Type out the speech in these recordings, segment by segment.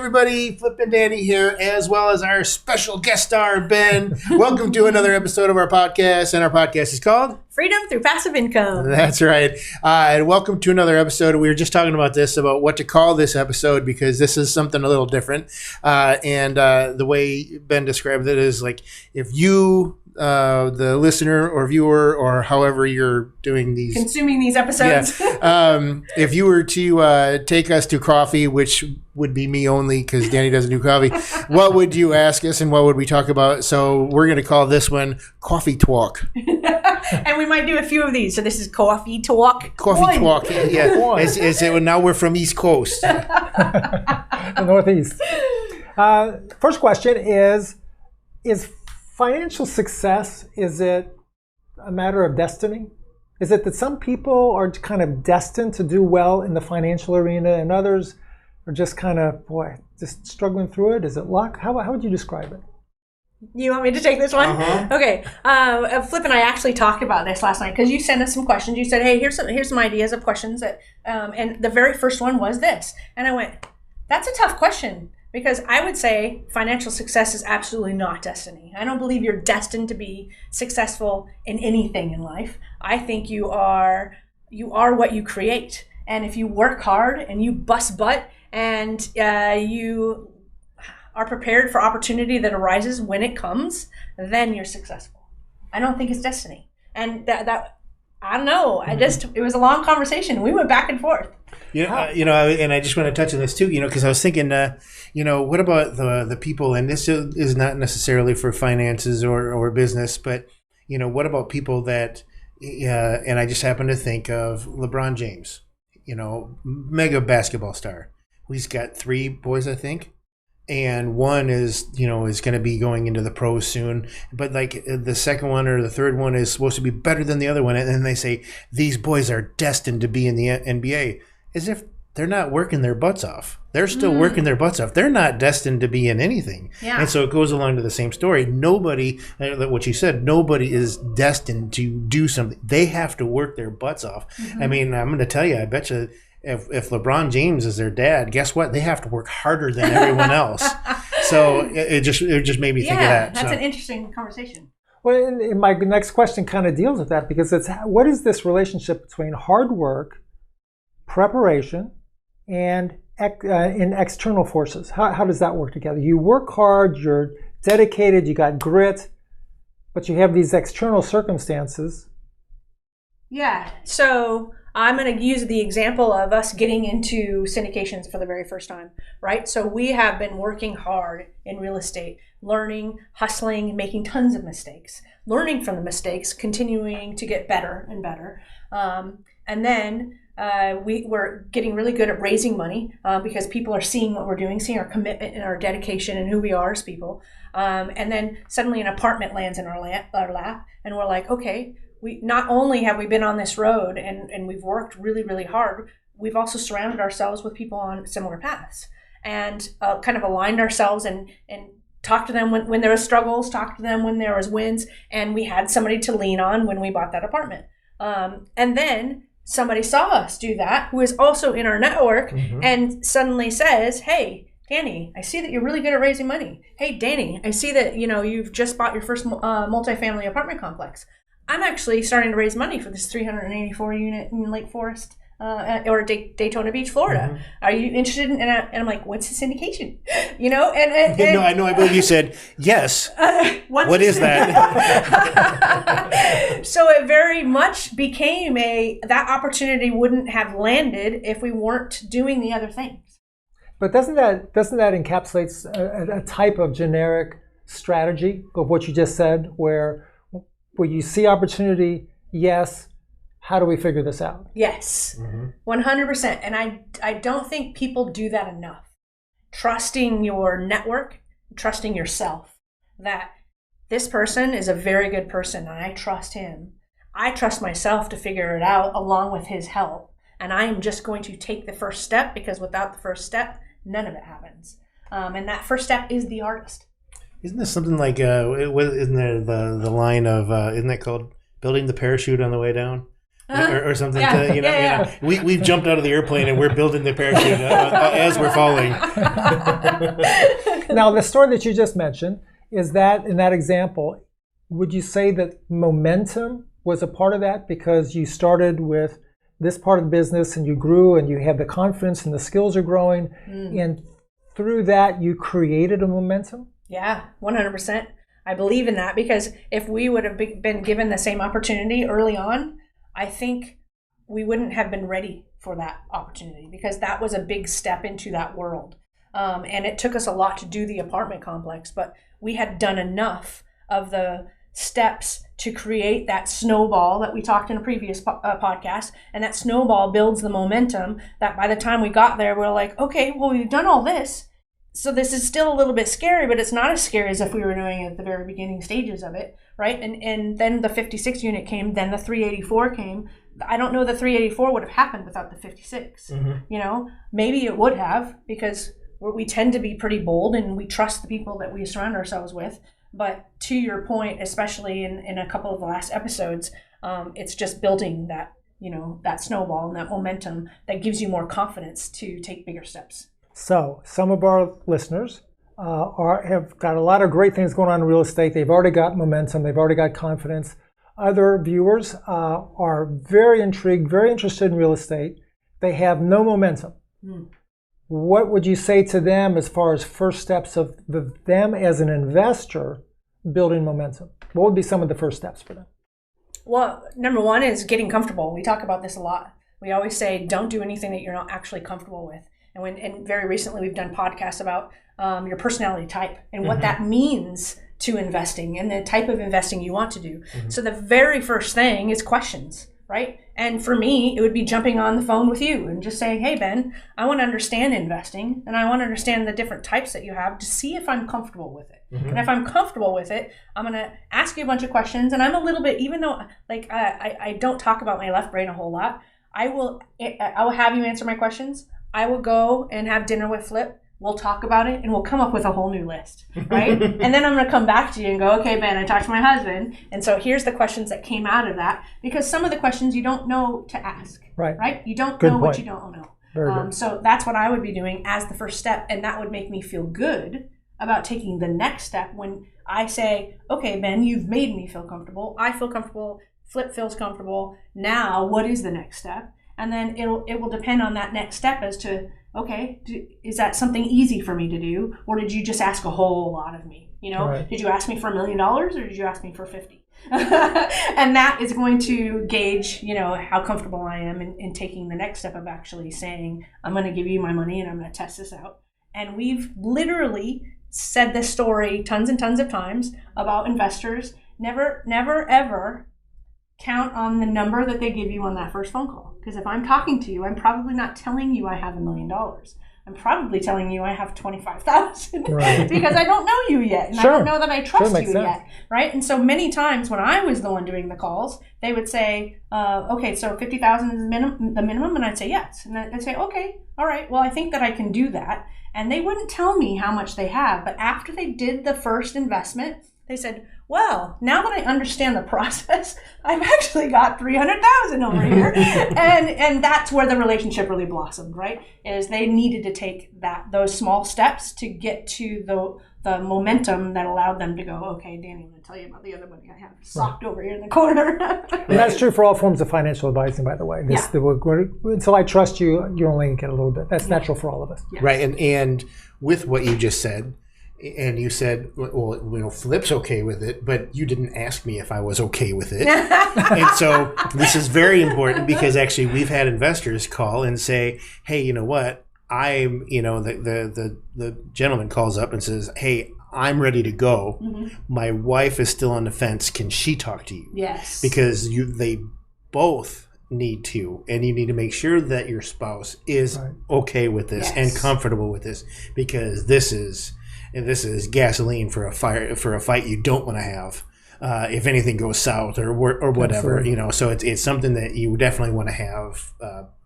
everybody. Flip and Danny here, as well as our special guest star, Ben. Welcome to another episode of our podcast, and our podcast is called Freedom Through Passive Income. That's right. And welcome to another episode. We were just talking about what to call this episode, because this is something a little different. And the way Ben described it is like, if you, the listener or viewer, or however you're doing these, consuming these episodes, if you were to take us to coffee, which would be me only because Danny doesn't do coffee, what would you ask us and what would we talk about? So we're going to call this one Coffee Talk. And we might do a few of these. So this is Coffee Talk. Coffee Talk. Yeah. Now we're from East Coast. The Northeast. First question is financial success, is it a matter of destiny? Is it that some people are kind of destined to do well in the financial arena and others are just kind of, just struggling through it? Is it luck? How would you describe it? You want me to take this one? Uh-huh. Okay. Flip and I actually talked about this last night because you sent us some questions. You said, hey, here's some ideas of questions that, and the very first one was this. And I went, that's a tough question, because I would say financial success is absolutely not destiny. I don't believe you're destined to be successful in anything in life. I think you are what you create. And if you work hard and you bust butt and you are prepared for opportunity that arises when it comes, then you're successful. I don't think it's destiny. And that I don't know. It was a long conversation. We went back and forth. And I just want to touch on this too, because I was thinking, what about the people, and this is not necessarily for finances or business, but, what about people that, and I just happen to think of LeBron James, mega basketball star. He's got 3 boys, I think. And one is going to be going into the pros soon. But like the second one or the third one is supposed to be better than the other one. And then they say, these boys are destined to be in the NBA. As if they're not working their butts off. They're still working their butts off. They're not destined to be in anything. Yeah. And so it goes along to the same story. Nobody, what you said, nobody is destined to do something. They have to work their butts off. Mm-hmm. I mean, I'm going to tell you, I bet you, if LeBron James is their dad, guess what? They have to work harder than everyone else. So it just made me think of that. That's an interesting conversation. Well, and my next question kind of deals with that, because it's, what is this relationship between hard work, preparation, and in external forces? How does that work together? You work hard, you're dedicated, you got grit, but you have these external circumstances. Yeah. So I'm going to use the example of us getting into syndications for the very first time, right? So we have been working hard in real estate, learning, hustling, making tons of mistakes, learning from the mistakes, continuing to get better and better. And then we're getting really good at raising money because people are seeing what we're doing, seeing our commitment and our dedication and who we are as people. And then suddenly an apartment lands in our lap, and we're like, okay, we not only have we been on this road and we've worked really, really hard, we've also surrounded ourselves with people on similar paths and kind of aligned ourselves and talked to them when there was struggles, talked to them when there was wins, and we had somebody to lean on when we bought that apartment. And then somebody saw us do that, who is also in our network, and suddenly says, hey, Danny, I see that you're really good at raising money. Hey, Danny, I see that you've just bought your first multifamily apartment complex. I'm actually starting to raise money for this 384 unit in Lake Forest or Daytona Beach, Florida. Are you interested in? And I'm like, what's the syndication? No, I know. I believe you said yes. What is that? So it very much became that opportunity wouldn't have landed if we weren't doing the other things. But doesn't that encapsulate a type of generic strategy of what you just said, where you see opportunity, yes, how do we figure this out? Yes, 100%. And I don't think people do that enough. Trusting your network, trusting yourself, that this person is a very good person and I trust him. I trust myself to figure it out along with his help. And I am just going to take the first step, because without the first step, none of it happens. And that first step is the hardest. Isn't this something like, isn't there the line of, isn't that called building the parachute on the way down? or something. Yeah. To, Yeah. We've jumped out of the airplane and we're building the parachute as we're falling. Now, the story that you just mentioned, is that in that example, would you say that momentum was a part of that because you started with this part of the business and you grew and you had the confidence and the skills are growing, and through that you created a momentum? Yeah, 100%. I believe in that because if we would have been given the same opportunity early on, I think we wouldn't have been ready for that opportunity because that was a big step into that world. And it took us a lot to do the apartment complex, but we had done enough of the steps to create that snowball that we talked in a previous podcast. And that snowball builds the momentum that by the time we got there, we're like, okay, well, we've done all this. So this is still a little bit scary, but it's not as scary as if we were doing it at the very beginning stages of it, right? And then the 56 unit came, then the 384 came. I don't know the 384 would have happened without the 56. Maybe it would have because we tend to be pretty bold and we trust the people that we surround ourselves with. But to your point, especially in a couple of the last episodes, it's just building that, that snowball and that momentum that gives you more confidence to take bigger steps. So some of our listeners have got a lot of great things going on in real estate. They've already got momentum. They've already got confidence. Other viewers are very intrigued, very interested in real estate. They have no momentum. What would you say to them as far as first steps of them as an investor building momentum? What would be some of the first steps for them? Well, number one is getting comfortable. We talk about this a lot. We always say, don't do anything that you're not actually comfortable with. And very recently we've done podcasts about your personality type and what that means to investing and the type of investing you want to do. So the very first thing is questions, right? And for me, it would be jumping on the phone with you and just saying, hey, Ben, I want to understand investing and I want to understand the different types that you have to see if I'm comfortable with it. And if I'm comfortable with it, I'm going to ask you a bunch of questions. And I'm a little bit, even though like I don't talk about my left brain a whole lot, I will have you answer my questions. I will go and have dinner with Flip. We'll talk about it and we'll come up with a whole new list, right? And then I'm going to come back to you and go, okay, Ben, I talked to my husband. And so here's the questions that came out of that because some of the questions you don't know to ask, right? You don't know what you don't know. Very good. So that's what I would be doing as the first step. And that would make me feel good about taking the next step when I say, okay, Ben, you've made me feel comfortable. I feel comfortable. Flip feels comfortable. Now, what is the next step? And then it will depend on that next step as to, okay, is that something easy for me to do? Or did you just ask a whole lot of me? Did you ask me for $1 million or did you ask me for 50? And that is going to gauge, how comfortable I am in taking the next step of actually saying, I'm going to give you my money and I'm going to test this out. And we've literally said this story tons and tons of times about investors. Never, ever count on the number that they give you on that first phone call. Because if I'm talking to you, I'm probably not telling you I have $1 million. I'm probably telling you I have 25,000 because I don't know you yet. And I don't know that I trust you yet. Right. And so many times when I was the one doing the calls, they would say, okay, so 50,000 is the minimum. And I'd say, yes. And I'd say, okay, all right, well, I think that I can do that. And they wouldn't tell me how much they have. But after they did the first investment, they said, well, now that I understand the process, I've actually got 300,000 over here. and that's where the relationship really blossomed, right? Is they needed to take those small steps to get to the momentum that allowed them to go, okay, Danny, I'm going to tell you about the other money I have socked over here in the corner. And that's true for all forms of financial advising, by the way. Until I trust you, you only get a little bit. That's natural for all of us. Yes. Right. And with what you just said, and you said, well, Flip's okay with it, but you didn't ask me if I was okay with it. And so this is very important because actually we've had investors call and say, hey, you know what? I'm, the gentleman calls up and says, hey, I'm ready to go. My wife is still on the fence. Can she talk to you? Yes. Because they both need to, and you need to make sure that your spouse is okay with this and comfortable with this because this is gasoline for a fight you don't want to have if anything goes south or whatever. Absolutely. So it's something that you definitely want to have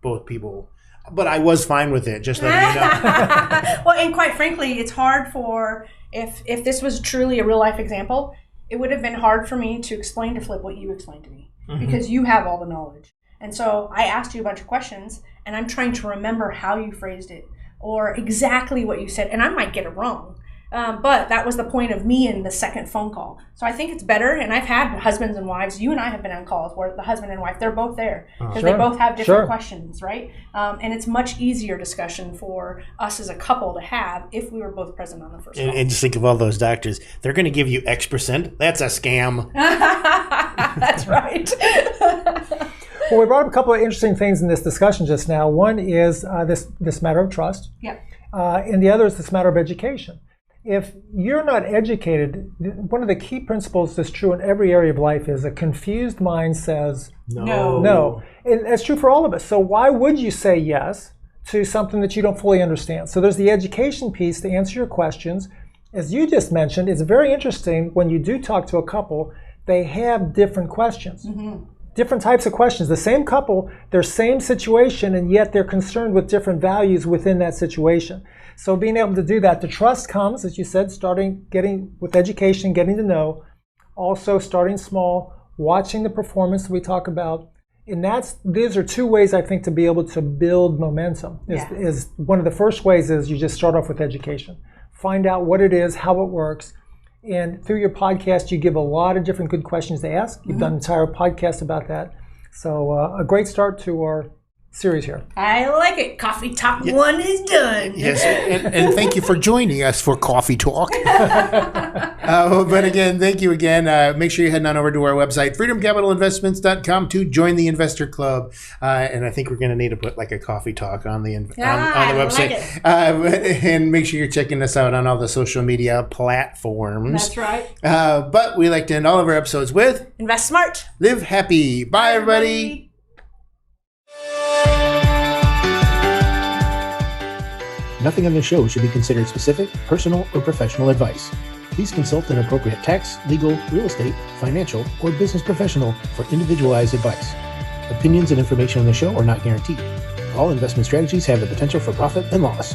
both people. But I was fine with it, just letting you know. Well, and quite frankly, it's hard for if this was truly a real life example, it would have been hard for me to explain to Flip what you explained to me because you have all the knowledge. And so I asked you a bunch of questions, and I'm trying to remember how you phrased it or exactly what you said, and I might get it wrong. But that was the point of me in the second phone call. So I think it's better, and I've had husbands and wives, you and I have been on calls where the husband and wife, they're both there because they both have different questions, right? And it's much easier discussion for us as a couple to have if we were both present on the first call. And just think of all those doctors. They're going to give you X%. That's a scam. That's right. Well, we brought up a couple of interesting things in this discussion just now. One is this matter of trust. Yeah. And the other is this matter of education. If you're not educated, one of the key principles that's true in every area of life is a confused mind says no. And that's true for all of us. So why would you say yes to something that you don't fully understand? So there's the education piece to answer your questions. As you just mentioned, it's very interesting when you do talk to a couple, they have different questions. Mm-hmm. Different types of questions. The same couple, their same situation, and yet they're concerned with different values within that situation. So being able to do that, the trust comes, as you said, getting with education, getting to know, also starting small, watching the performance that we talk about. And these are two ways, I think, to be able to build momentum. Is one of the first ways is you just start off with education. Find out what it is, how it works. And through your podcast, you give a lot of different good questions to ask. You've done an entire podcast about that. So a great start to our series here. I like it. Coffee Talk 1 is done. Yes, and thank you for joining us for Coffee Talk. But again, thank you again. Make sure you head on over to our website, freedomcapitalinvestments.com, to join the Investor Club. And I think we're going to need to put like a Coffee Talk on the website. Like and make sure you're checking us out on all the social media platforms. That's right. But we like to end all of our episodes with Invest smart. Live happy. Bye, everybody. Nothing on this show should be considered specific, personal, or professional advice. Please consult an appropriate tax, legal, real estate, financial, or business professional for individualized advice. Opinions and information on the show are not guaranteed. All investment strategies have the potential for profit and loss.